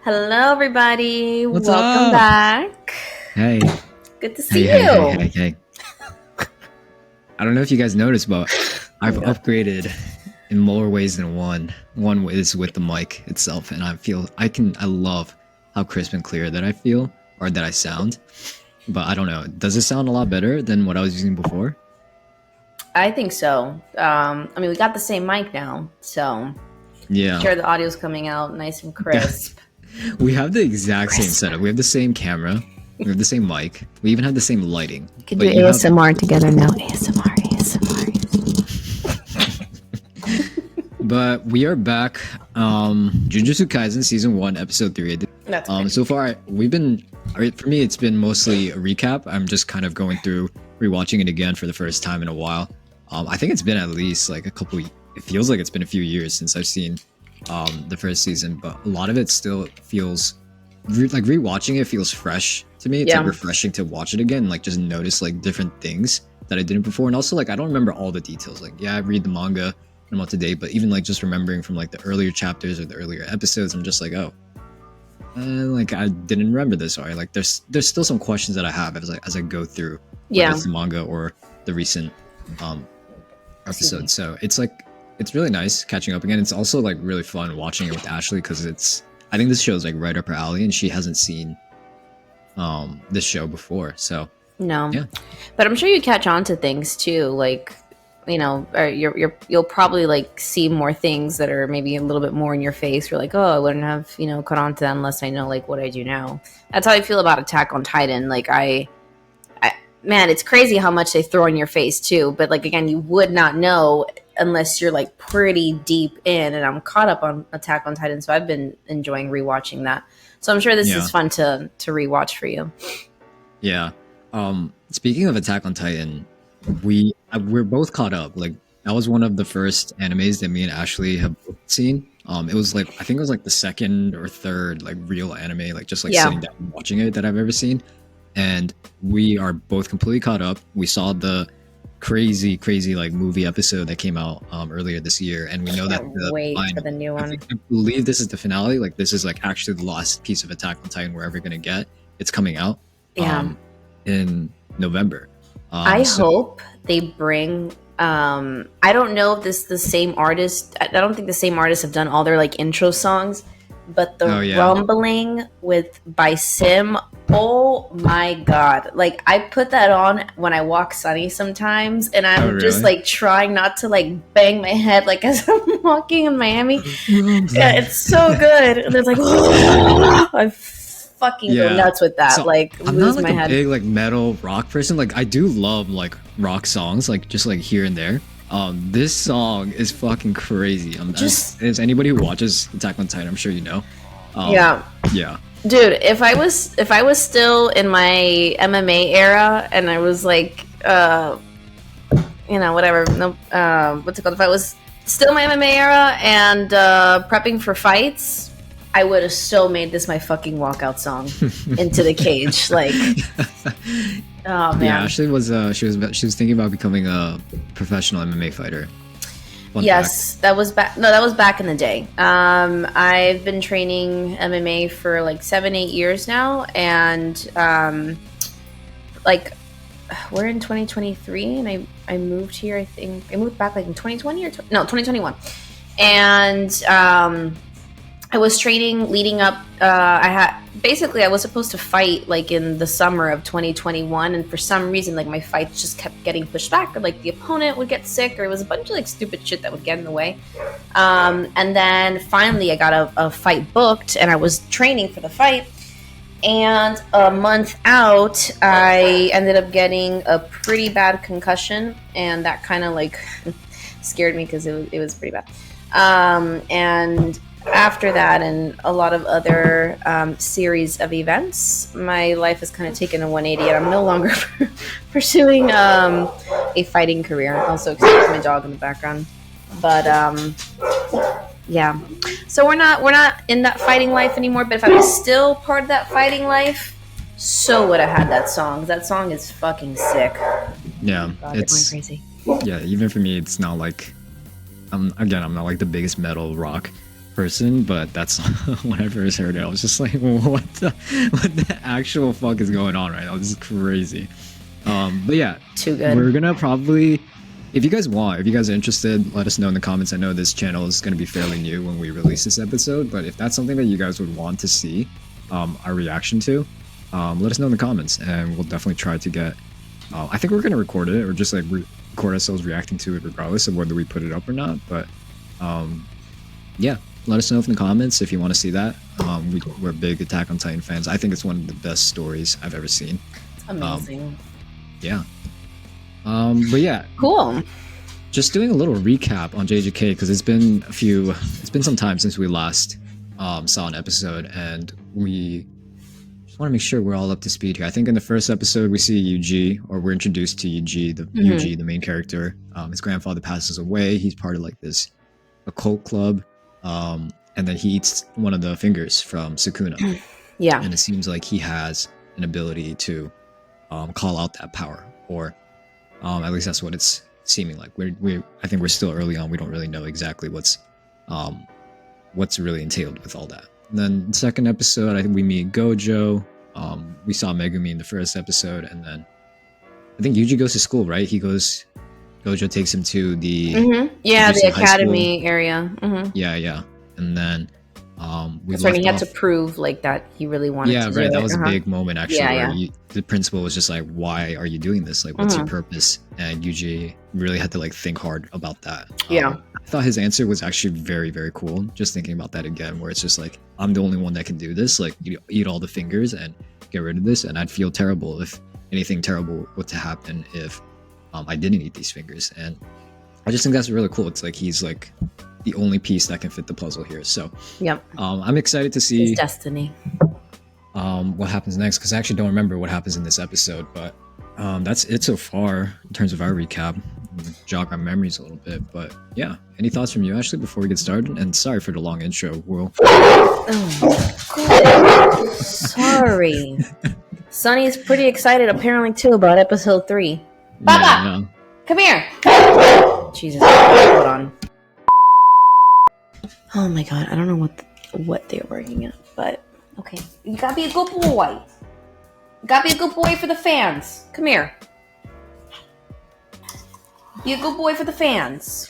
Hello, everybody. What's Welcome up? back. Hey, Good to hey, see hey, you. hey, hey, hey. I don't know if you guys noticed, but I've upgraded in more ways than one. One is with the mic itself, and I love how crisp and clear that I feel, or that I sound. But I don't know. Does it sound a lot better than what I was using before? I think so. We got the same mic now, so Yeah. sure the audio's coming out nice and crisp. We have the exact same setup. We have the same camera. We have the same mic. We even have the same lighting. We can do ASMR together now. ASMR. But we are back. Jujutsu Kaisen Season 1, Episode 3. That's great. So far, for me, it's been mostly a recap. I'm just kind of going through, rewatching it again for the first time in a while. I think it's been at least like it feels like it's been a few years since I've seen the first season, but a lot of it still feels, like rewatching it feels fresh to me. It's like refreshing to watch it again, like just notice like different things that I didn't before. And also like, I don't remember all the details. Like, yeah, I read the manga, I'm up to date, but even like just remembering from like the earlier chapters or the earlier episodes, I'm just like, oh, like I didn't remember this. Or like there's still some questions that I have as I go through whether it's the manga or the recent episodes. So it's really nice catching up again. It's also like really fun watching it with Ashley because I think this show is like right up her alley, and she hasn't seen this show before. So No, yeah. But I'm sure you catch on to things too, like, you know, or you'll probably like see more things that are maybe a little bit more in your face. You're like, oh, I wouldn't have, caught on to that unless I know like what I do now. That's how I feel about Attack on Titan. Like man, it's crazy how much they throw in your face too. But like, again, you would not know unless you're like pretty deep in, and I'm caught up on Attack on Titan. So I've been enjoying rewatching that. So I'm sure this is fun to rewatch for you. Yeah. Speaking of Attack on Titan, we're both caught up. Like that was one of the first animes that me and Ashley have seen. It was like, I think it was like the second or third like real anime, like just like sitting down and watching it that I've ever seen. And we are both completely caught up. We saw the crazy like movie episode that came out earlier this year, and we know that for the new one. I believe this is the finale. Like this is like actually the last piece of Attack on Titan we're ever gonna get. It's coming out in November. I hope they bring I don't know if this is the same artist. I don't think the same artists have done all their like intro songs, but the rumbling by Sim, oh my god. Like I put that on when I walk Sunny sometimes, and I'm just like trying not to like bang my head like as I'm walking in Miami. Yeah, it's so good. And it's like I fucking go nuts with that. So like I'm not like a big like metal rock person. Like I do love like rock songs, like just like here and there. This song is fucking crazy. As anybody who watches Attack on Titan, I'm sure you know. Yeah. Dude, if I was still in my MMA era and I was like whatever, what's it called? If I was still in my MMA era and prepping for fights, I would have so made this my fucking walkout song into the cage. Like, oh man. Yeah, Ashley was she was thinking about becoming a professional MMA fighter. That was back. No, that was back in the day. I've been training MMA for like 7-8 years now, and like we're in 2023, and I moved here. I think I moved back like in 2020 or 2021, and I was training leading up. I was supposed to fight like in the summer of 2021, and for some reason, like my fights just kept getting pushed back, or like the opponent would get sick, or it was a bunch of like stupid shit that would get in the way. And then finally, I got a fight booked, and I was training for the fight. And a month out, I ended up getting a pretty bad concussion, and that kind of like scared me because it was pretty bad. And after that and a lot of other series of events, my life has kind of taken a 180, and I'm no longer pursuing a fighting career. Also, excuse my dog in the background. But yeah, so we're not in that fighting life anymore. But if I was still part of that fighting life, so would have had that song. That song is fucking sick. Yeah, God, it's going crazy. Yeah, even for me, it's not like I'm not like the biggest metal rock person, but that's when I first heard it. I was just like, what the actual fuck is going on right now? This is crazy. But yeah, Too good. we're gonna probably, if you guys want, if you guys are interested, let us know in the comments. I know this channel is gonna be fairly new when we release this episode, but if that's something that you guys would want to see our reaction to, let us know in the comments, and we'll definitely try to get. I think we're gonna record it, or just like record ourselves reacting to it, regardless of whether we put it up or not. But yeah, let us know in the comments if you want to see that. We're big Attack on Titan fans. I think it's one of the best stories I've ever seen. Amazing. Yeah. But yeah, Cool. just doing a little recap on JJK, because it's been some time since we last saw an episode, and we just want to make sure we're all up to speed here. I think in the first episode we see Yuji, or we're introduced to Yuji, the main character. His grandfather passes away. He's part of like this occult club, and then he eats one of the fingers from Sukuna. Yeah. And it seems like he has an ability to call out that power, or at least that's what it's seeming like. I think we're still early on. We don't really know exactly what's really entailed with all that. And then the second episode, I think we meet Gojo. We saw Megumi in the first episode, and then I think Yuji goes to school, right? Gojo takes him to the the academy area. Yeah, and then that's when he had to prove like that he really wanted to do right. it. That was a big moment actually, where Yeah. the principal was just like, "Why are you doing this? Like, what's your purpose?" And Yuji really had to like think hard about that. Yeah. I thought his answer was actually very, very cool. Just thinking about that again, where it's just like, I'm the only one that can do this. Like, you eat all the fingers and get rid of this, and I'd feel terrible if anything terrible were to happen if I didn't eat these fingers. And I just think that's really cool. It's like he's like the only piece that can fit the puzzle here. So Yep. I'm excited to see His destiny. what happens next, because I actually don't remember what happens in this episode, but that's it so far in terms of our recap. Jog our memories a little bit, but yeah, any thoughts from you, Ashley, before we get started? And sorry for the long intro. Sorry. Sunny's pretty excited apparently too about episode 3. Papa, yeah. come here. Jesus, hold on. Oh my god, I don't know what they're working at, but okay. You gotta be a good boy. You gotta be a good boy for the fans. Come here. Be a good boy for the fans.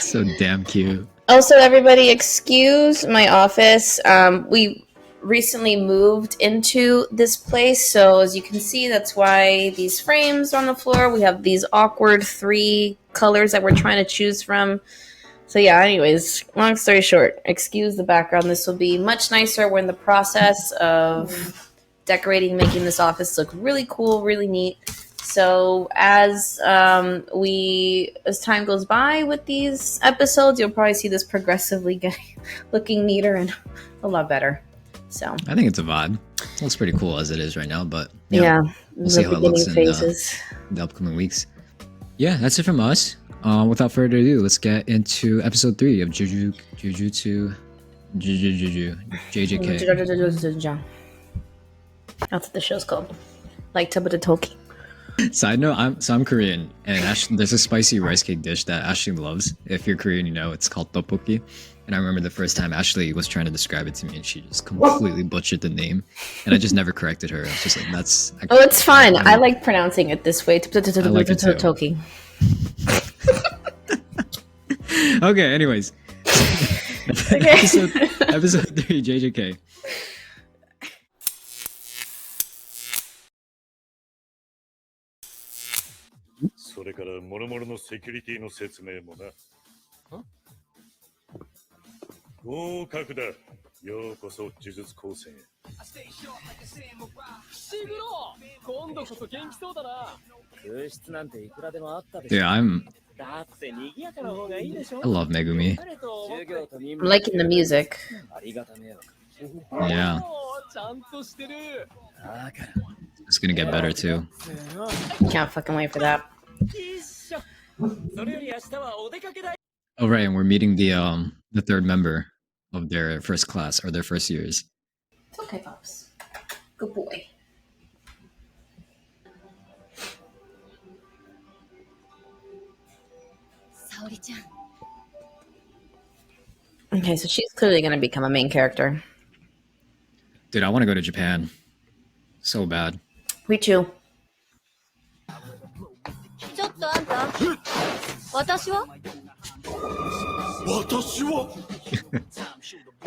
So damn cute. Also, everybody, excuse my office. We recently moved into this place, so as you can see, that's why these frames are on the floor. We have these awkward 3 colors that we're trying to choose from. So yeah, anyways, long story short, excuse the background. This will be much nicer. We're in the process of decorating, making this office look really cool, really neat. So as time goes by with these episodes, you'll probably see this progressively looking neater and a lot better. So I think it's a vibe. It looks pretty cool as it is right now, but yeah, we'll see how it looks in the upcoming weeks. Yeah, that's it from us. Without further ado, let's get into episode 3 of Jujutsu JJK. That's what the show's called. Like Tabata Toki. Side note, I'm Korean, and there's a spicy rice cake dish that Ashley loves. If you're Korean, you know it's called tteokbokki. And I remember the first time Ashley was trying to describe it to me, and she just completely butchered the name, and I just never corrected her. I was just like, "That's." Oh, it's fine. I like pronouncing it this way. Toki. Okay. Anyways. Okay. Episode 3, JJK. それから諸々のセキュリティの説明もな。合格だ。ようこそ呪術高専へ。シグロ、今度こそ元気そうだな。空室なんていくらでもあったでしょ。 Yeah, I love Megumi. I'm liking the music. Yeah. It's gonna get better too. Can't fucking wait for that. Oh right, and we're meeting the third member of their first class, or their first years. It's okay, Pops. Good boy. Saori-chan. Okay, so she's clearly going to become a main character. Dude, I want to go to Japan. So bad. Me too. ちょっとあんた私は私は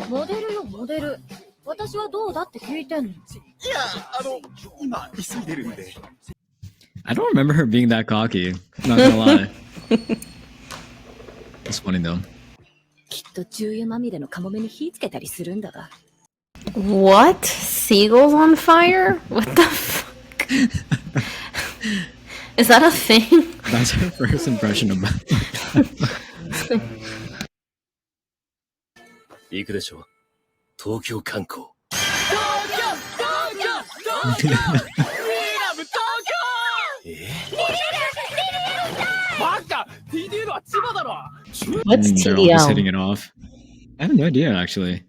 モデルよモデル私はどうだって聞いてんのいや、今、急いでるんで。I don't remember her being that cocky. Not gonna lie. It's funny though. きっと重油まみれのカモメに火つけたりするんだが What? Seagulls on fire? What the fuck? Is that a thing? That's her first impression about 行くでしょ東京観光バカ TDL は千葉だろ What's They're all just hitting TDL? it off. I have no idea actually.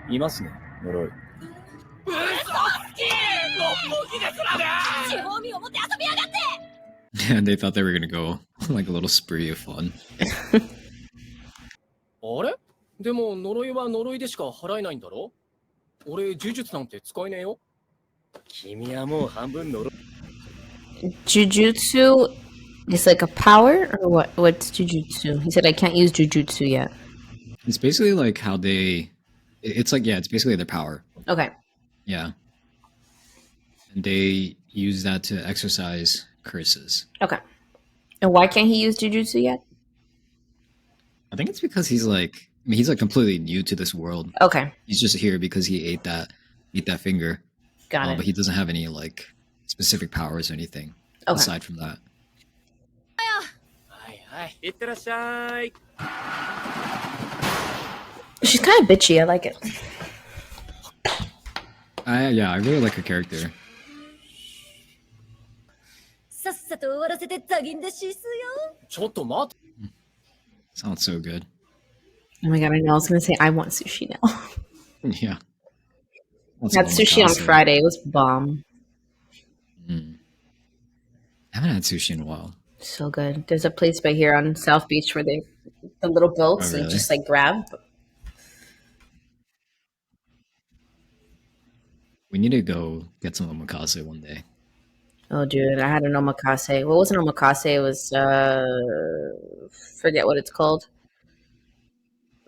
いますね呪い地方民を持って遊びやがって And they thought they were gonna go on like a little spree of fun. あれでも呪いは呪いでしか払えないんだろ俺呪術なんて使えねえよ君はもう半分呪い Jujutsu is like a power? Or what? What's Jujutsu? He said I can't use Jujutsu yet. It's basically like how they. It's like yeah, it's basically their power. Okay. Yeah. And they use that to exercise curses. Okay. And why can't he use Jujutsu yet? I think it's because he's like. I mean, he's like completely new to this world. Okay. He's just here because he ate that finger. Got it. But he doesn't have any like specific powers or anything Okay. aside from that. はいはいいってらっしゃい She's kind of bitchy. I like it. Yeah, I really like her character. さっさと終わらせてザギンでシスよちょっと待って Sounds so good. Oh my god, I know. I was going to say I want sushi now. Yeah. Had sushi on Friday. It was bomb. I haven't had sushi in a while. So good. There's a place by here on South Beach where the little boats Oh, you really? just like grab. We need to go get some omakase one day. Oh, dude, I had an omakase. What was an omakase? It was forget what it's called.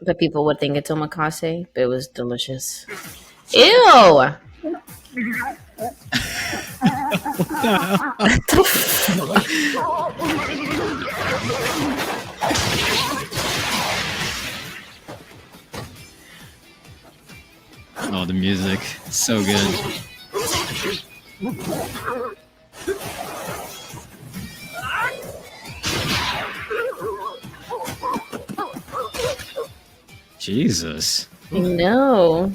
But people would think it's omakase, but it was delicious. Ew! Oh, the music. So good. Jesus. I know.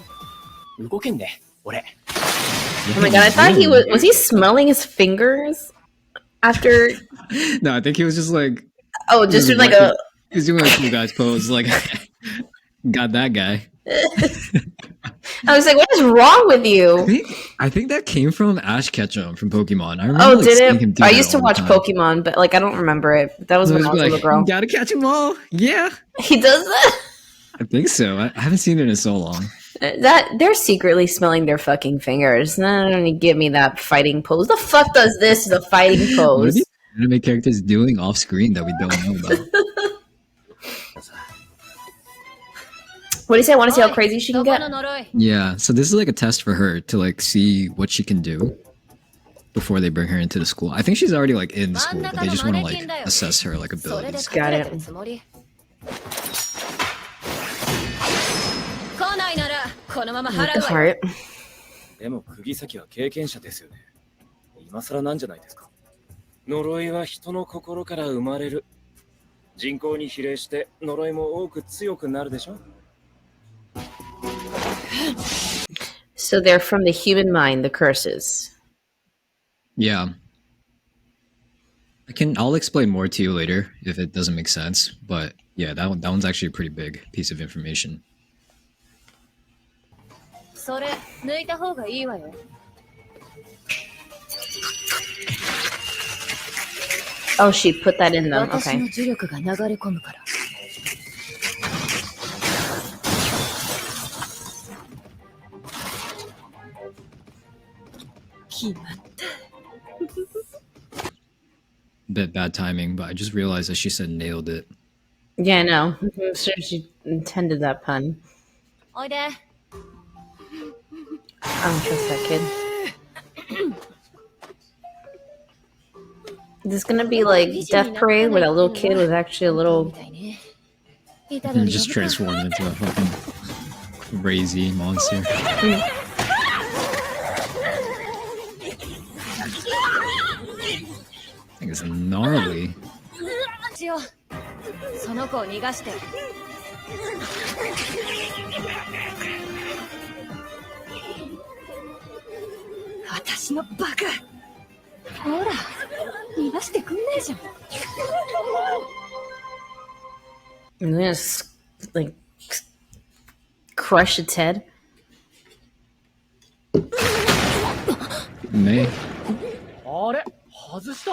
動けんね俺 Oh my god, I thought he was he smelling his fingers after No, I think he was just like oh just he was like a he was doing a cool guy's pose, like got that guy. I was like, what is wrong with you? I think that came from Ash Ketchum from Pokemon. I remember Oh, like, did seeing him it? do I that used to all the watch time. Pokemon, but like I don't remember it. That was So when he's I was a like, little girl. gotta catch them all. Yeah. He does that? I think so. I haven't seen it in so long. That they're secretly smelling their fucking fingers. No, give me that fighting pose. The fuck does this? The fighting What are pose. these anime characters doing off screen that we don't know about? What do you say? I want to see how crazy she can どこ get. の呪い Yeah, so this is like a test for her to like see what she can do before they bring her into the school. I think she's already like in the school, but they just want to like assess her like それで abilities. 隠れてるつもり来ないならこのまま What 払 the うわよ heart? でも釘崎は経験者ですよね今更なんじゃないですか呪いは人の心から生まれる人口に比例して呪いも多く強くなるでしょ So they're from the human mind, the curses. Yeah. I'll explain more to you later if it doesn't make sense, but yeah, that one's actually a pretty big piece of information. それ抜いた方がいいわよ Oh, she put that in them. 私 Okay. の呪力が流れ込むから。決まった。 Bit bad timing, but I just realized that she said nailed it. Yeah, no. I'm sure she intended that pun. おいで。 I don't trust that kid. This is gonna be like Death Parade, where that little kid was actually a little. イタド And リ just 呼ぶか transformed into a fucking crazy monster. I think it's gnarly. しよう。その子を逃がして。私のバカ。ほら、逃がしてくんねえじゃん。 I'm gonna like crush its head. May. あれ外した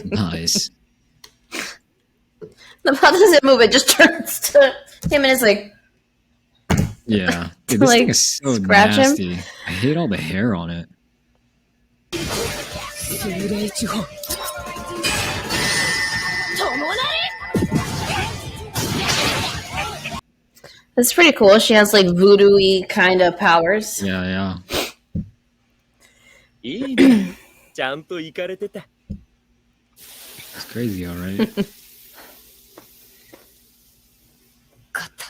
Nice. The plot doesn't move; it just turns to him, and it's like, Yeah. Dude, this Like, thing is so scratch him? nasty. I hate all the hair on it. 幽霊地方。that's pretty cool. She has like voodoo-y kind of powers. Yeah, yeah. いいね。ちゃんと行かれてた。 It's crazy, alright. 勝った。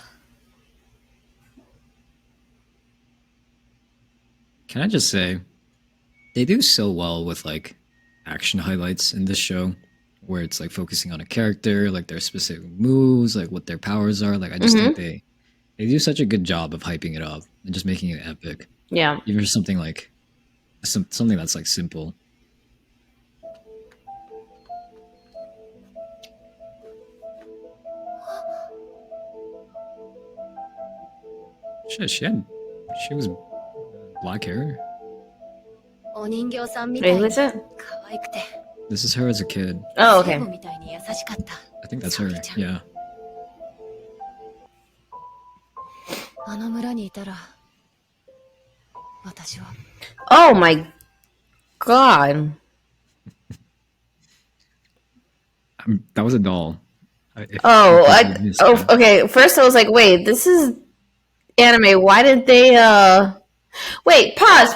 Can I just say, they do so well with like action highlights in this show, where it's like focusing on a character, like their specific moves, like what their powers are. Like I just think they do such a good job of hyping it up and just making it epic, Yeah. even for something like something that's like simple. Shit, she was black hair. お人形さんみた Wait, い who に is it? 可愛くて。 This is her as a kid. Oh, 聖 okay. 母みたいに優しかった。 I think that's her. Yeah. あの村にいたら、私は。 Oh my god. That was a doll. If- Oh, if I, you missed oh, that. okay. First, I was like, wait, this is anime. Why did they? Wait, pause.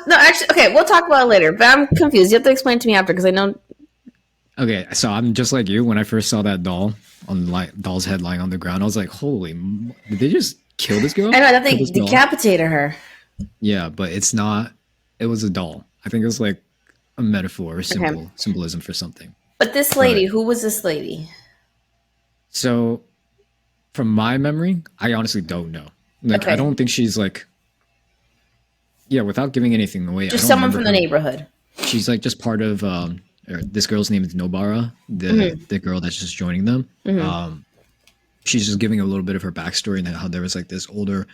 No, actually, okay, we'll talk about it later. But I'm confused. You have to explain it to me after because I know. Okay, so I'm just like you. When I first saw that doll on doll's head lying on the ground, I was like, did they just kill this girl? I know that Kill they this doll? decapitated her. Yeah, but it's not. It was a doll. I think it was like a metaphor or symbolism for something. But this lady, Right. who was this lady? So, from my memory, I honestly don't know. Like, Okay. I don't think she's like. Yeah, without giving anything away, I Just don't someone remember from the her. neighborhood. She's like just part of this girl's name is Nobara, the girl that's just joining them. She's just giving a little bit of her backstory and how there was like this older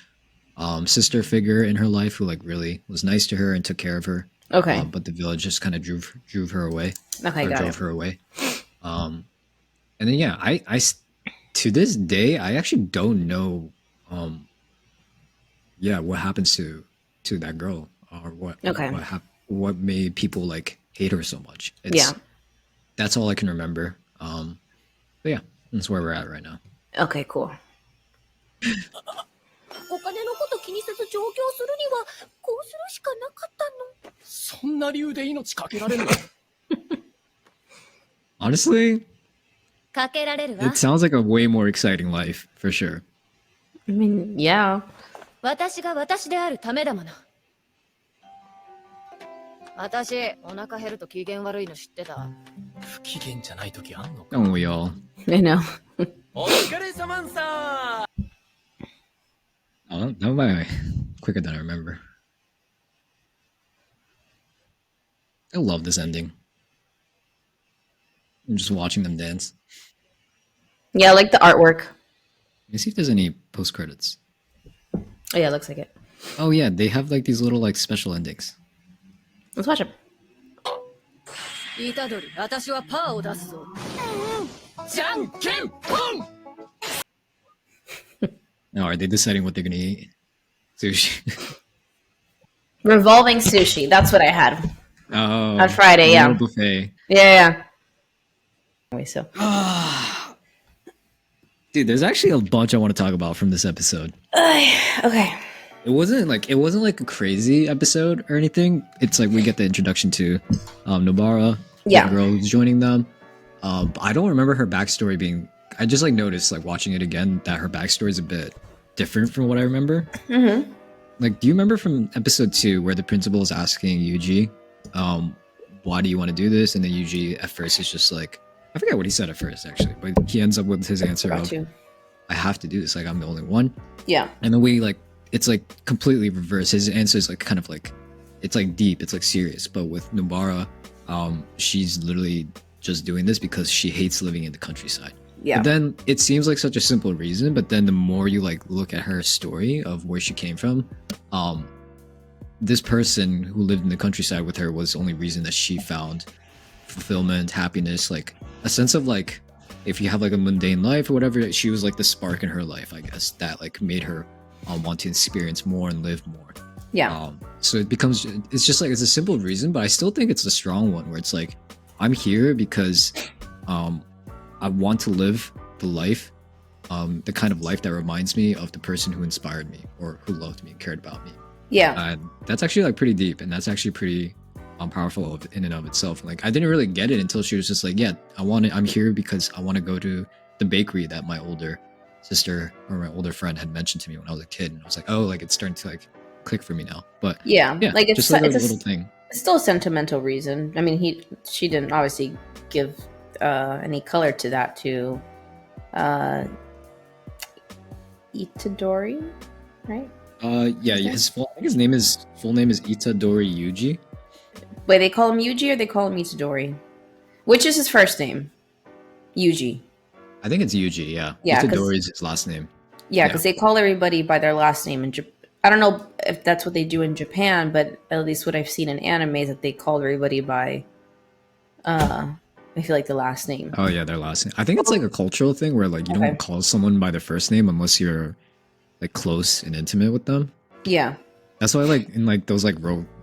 sister figure in her life who like really was nice to her and took care of her. Okay. But the village just kind of drove her away. Okay, Or got drove it. her away. And then yeah, to this day I actually don't know what happens to that girl or Okay. what made people like hate her so much. Yeah. That's all I can remember. But yeah, that's where we're at right now. Okay, cool. お金のこと気にせず上京するには、こうするしかなかったの。そんな理由で命かけられるの Honestly, かけられるわ it。sounds like a way more exciting life for sure. I mean, yeah. 私が私であるためだもの。私、お腹減ると機嫌悪いの知ってた。不機嫌じゃない時あんのか Don't we all? I know. お疲れ様んさ Oh, that might quicker than I remember. I love this ending. I'm just watching them dance. Yeah, I like the artwork. Let me see if there's any post credits. Oh yeah, it looks like it. Oh yeah, they have like these little like special endings. Let's watch it. イタドリ、私はパーを出すぞ。じゃんけんぽん Now, are they deciding what they're gonna eat? Sushi. Revolving sushi. That's what I had Oh, on Friday. a Yeah. little buffet. Yeah. Anyway, so Dude, there's actually a bunch I want to talk about from this episode. okay. It wasn't like a crazy episode or anything. It's like we get the introduction to Nobara, Yeah. the girl who's joining them. But I don't remember her backstory being. I just like noticed like watching it again that her backstory is a bit different from what I remember. Mm-hmm. Like, do you remember from episode 2 where the principal is asking Yuji, why do you want to do this? And then Yuji at first is just like, I forget what he said at first actually, but he ends up with his answer Got of, you. I have to do this. Like I'm the only one. Yeah. And the way like it's like completely reversed. His answer is like kind of like it's like deep, it's like serious. But with Nobara, she's literally just doing this because she hates living in the countryside. Yeah. But then it seems like such a simple reason, but then the more you like look at her story of where she came from, this person who lived in the countryside with her was the only reason that she found fulfillment, happiness, like a sense of like if you have like a mundane life or whatever, she was like the spark in her life, I guess, that like made her want to experience more and live more. Yeah. So it's just like it's a simple reason, but I still think it's a strong one where it's like I'm here because I want to live the life, the kind of life that reminds me of the person who inspired me or who loved me and cared about me. Yeah. That's actually like pretty deep, and that's actually pretty powerful in and of itself. Like I didn't really get it until she was just like, yeah, I'm here because I want to go to the bakery that my older sister or my older friend had mentioned to me when I was a kid, and I was like, oh, like it's starting to like click for me now. But Yeah. Like it's just like a it's little thing. It's still a sentimental reason. I mean, she didn't obviously give any color to that to Itadori, right? Yeah, I think his name is full name is Itadori Yuji. Wait, they call him Yuji or they call him Itadori? Which is his first name? Yuji. I think it's Yuji, yeah. Yeah, 'cause- Itadori is his last name. Yeah, because they call everybody by their last name in Japan. I don't know if that's what they do in Japan, but at least what I've seen in anime is that they call everybody by I feel like the last name. Oh yeah, their last name. I think it's like a cultural thing where like you Okay. don't call someone by their first name unless you're like close and intimate with them. Yeah. That's why like in like those like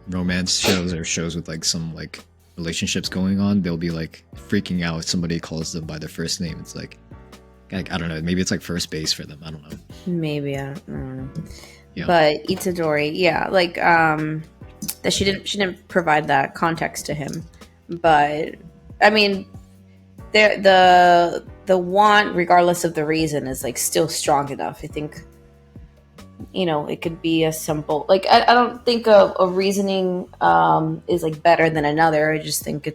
romance shows or shows with like some like relationships going on, they'll be like freaking out if somebody calls them by their first name. It's like I don't know, maybe it's like first base for them. I don't know. Maybe I don't know. Yeah. But Itadori, yeah, like that she didn't provide that context to him. But I mean, the want, regardless of the reason, is like still strong enough. I think, you know, it could be a simple like I don't think a reasoning is like better than another. I just think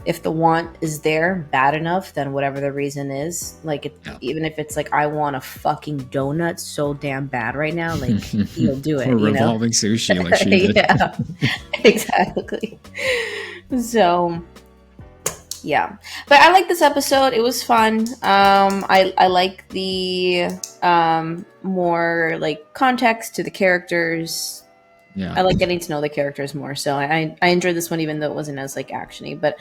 if the want is there bad enough, then whatever the reason is, like even if it's like I want a fucking donut so damn bad right now, like he'll do it. Or you know? revolving sushi like she did. Yeah, exactly. So yeah, but I like this episode. It was fun. I like the more like context to the characters. Yeah. I like getting to know the characters more. So I enjoyed this one, even though it wasn't as like actiony. But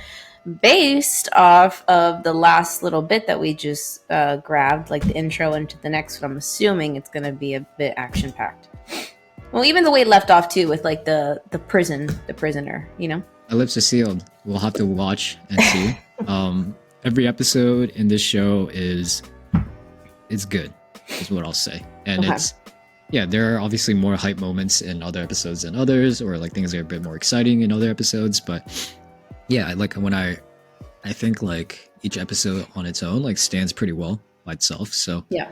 based off of the last little bit that we just grabbed, like the intro into the next one, I'm assuming it's gonna be a bit action packed. Well, even the way it left off too, with like the prisoner, you know. My lips are sealed. We'll have to watch and see. Every episode in this show is good, is what I'll say. And Okay. there are obviously more hype moments in other episodes than others, or like things that are a bit more exciting in other episodes. But yeah, I like when I think like each episode on its own like stands pretty well by itself. So Yeah.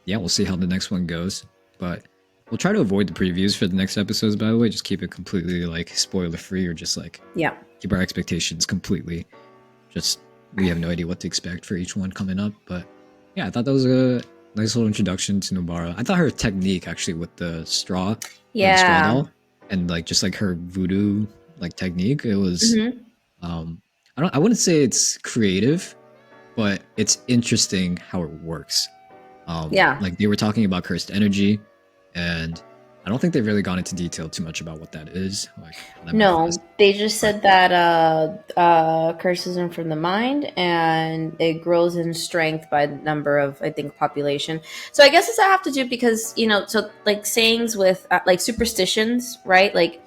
we'll see how the next one goes. But we'll try to avoid the previews for the next episodes, by the way. Just keep it completely like spoiler free, or just like Yeah. keep our expectations completely. Just we have no idea what to expect for each one coming up. But yeah, I thought that was a nice little introduction to Nobara. I thought her technique actually with the straw, Yeah. straw doll, and like just like her voodoo like technique, it was Mhm. I wouldn't say it's creative, but it's interesting how it works. Yeah. Like they were talking about cursed energy. and I don't think they've really gone into detail too much about what that is. Like how that No, manifests. they just said that curses are from the mind, and it grows in strength by the number of, I think, population. So I guess does that have to do because so like sayings with like superstitions, right? Like,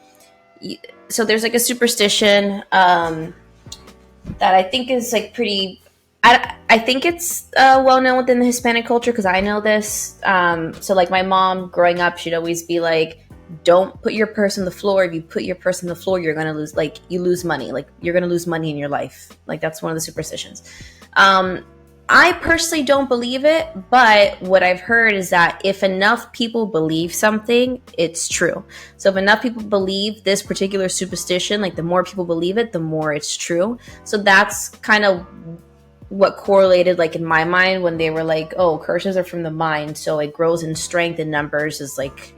so there's like a superstition that I think is like pretty. I think it's well known within the Hispanic culture because I know this. So like my mom growing up, she'd always be like, "Don't put your purse on the floor. If you put your purse on the floor, you're gonna lose. Like you lose money. Like you're gonna lose money in your life. Like that's one of the superstitions." I personally don't believe it, but what I've heard is that if enough people believe something, it's true. So if enough people believe this particular superstition, like the more people believe it, the more it's true. So that's kind of what correlated like in my mind when they were like, oh, curses are from the mind, so it grows in strength in numbers is like,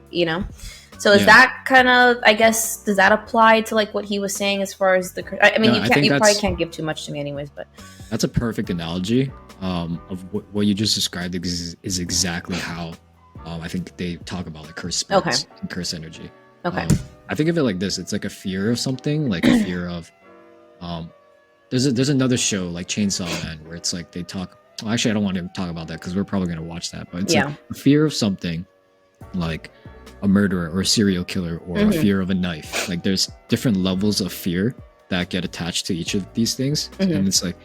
so is that kind of, I guess, does that apply to like what he was saying as far as the I mean, No, you probably can't give too much to me anyways, but that's a perfect analogy of what you just described is exactly how I think they talk about like curse spirits and curse energy. Okay. I think of it like this: it's like a fear of something, like a fear of. There's another show like Chainsaw Man where it's like they talk. Well, actually, I don't want to talk about that because we're probably gonna watch that. But it's like a fear of something, like a murderer or a serial killer or a fear of a knife. Like there's different levels of fear that get attached to each of these things, and it's like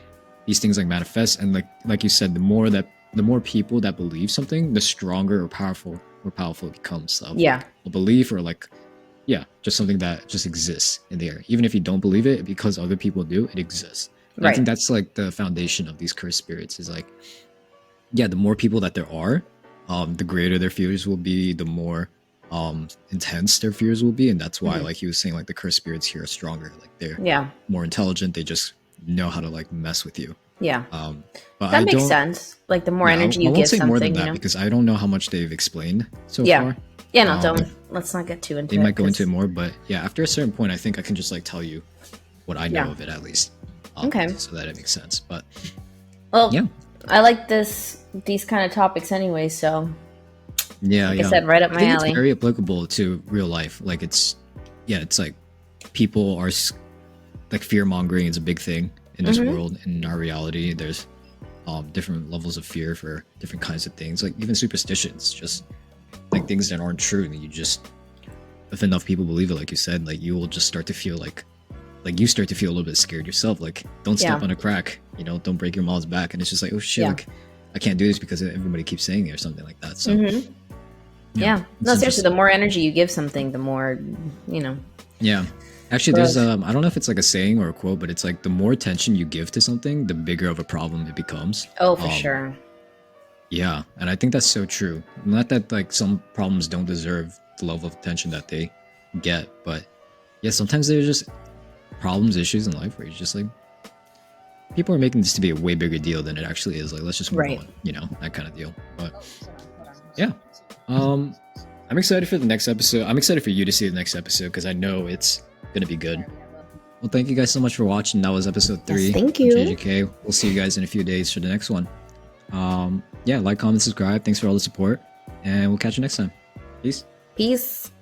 these things like manifest, and like you said, the more people that believe something, the stronger or powerful it becomes. A belief or like just something that just exists in the air. Even if you don't believe it, because other people do, it exists. And I think that's like the foundation of these cursed spirits is like, the more people that there are, the greater their fears will be, the more intense their fears will be. And that's why, like he was saying, like the cursed spirits here are stronger. Like they're more intelligent. They just know how to like mess with you. Yeah. But that makes sense. Like the more energy you give something, more than that because I don't know how much they've explained so far. Yeah, no, let's not get too into it. They might go into it more, but after a certain point, I think I can just like tell you what I know of it at least. Okay. So that it makes sense. But I like these kind of topics anyway, so like I said, right up my alley. It's very applicable to real life. Like it's like people are like fear mongering is a big thing in this world. In our reality, there's different levels of fear for different kinds of things, like even superstitions, just like things that aren't true. And you just, if enough people believe it, like you said, like you will just start to feel like you start to feel a little bit scared yourself. Like don't step on a crack, don't break your mom's back. And it's just like, oh shit, like I can't do this because everybody keeps saying it or something like that. So no, seriously, the more energy you give something, the more actually there's I don't know if it's like a saying or a quote, but it's like the more attention you give to something, the bigger of a problem it becomes. Oh, for sure. Yeah, and I think that's so true. Not that like some problems don't deserve the level of attention that they get, but sometimes there's just problems, issues in life where you're just like, people are making this to be a way bigger deal than it actually is. Like, let's just move on, that kind of deal. But I'm excited for the next episode. I'm excited for you to see the next episode because I know it's gonna be good. Well, thank you guys so much for watching. That was episode 3. Yes, thank you. JJK. We'll see you guys in a few days for the next one. Like, comment, subscribe. Thanks for all the support, and we'll catch you next time. Peace.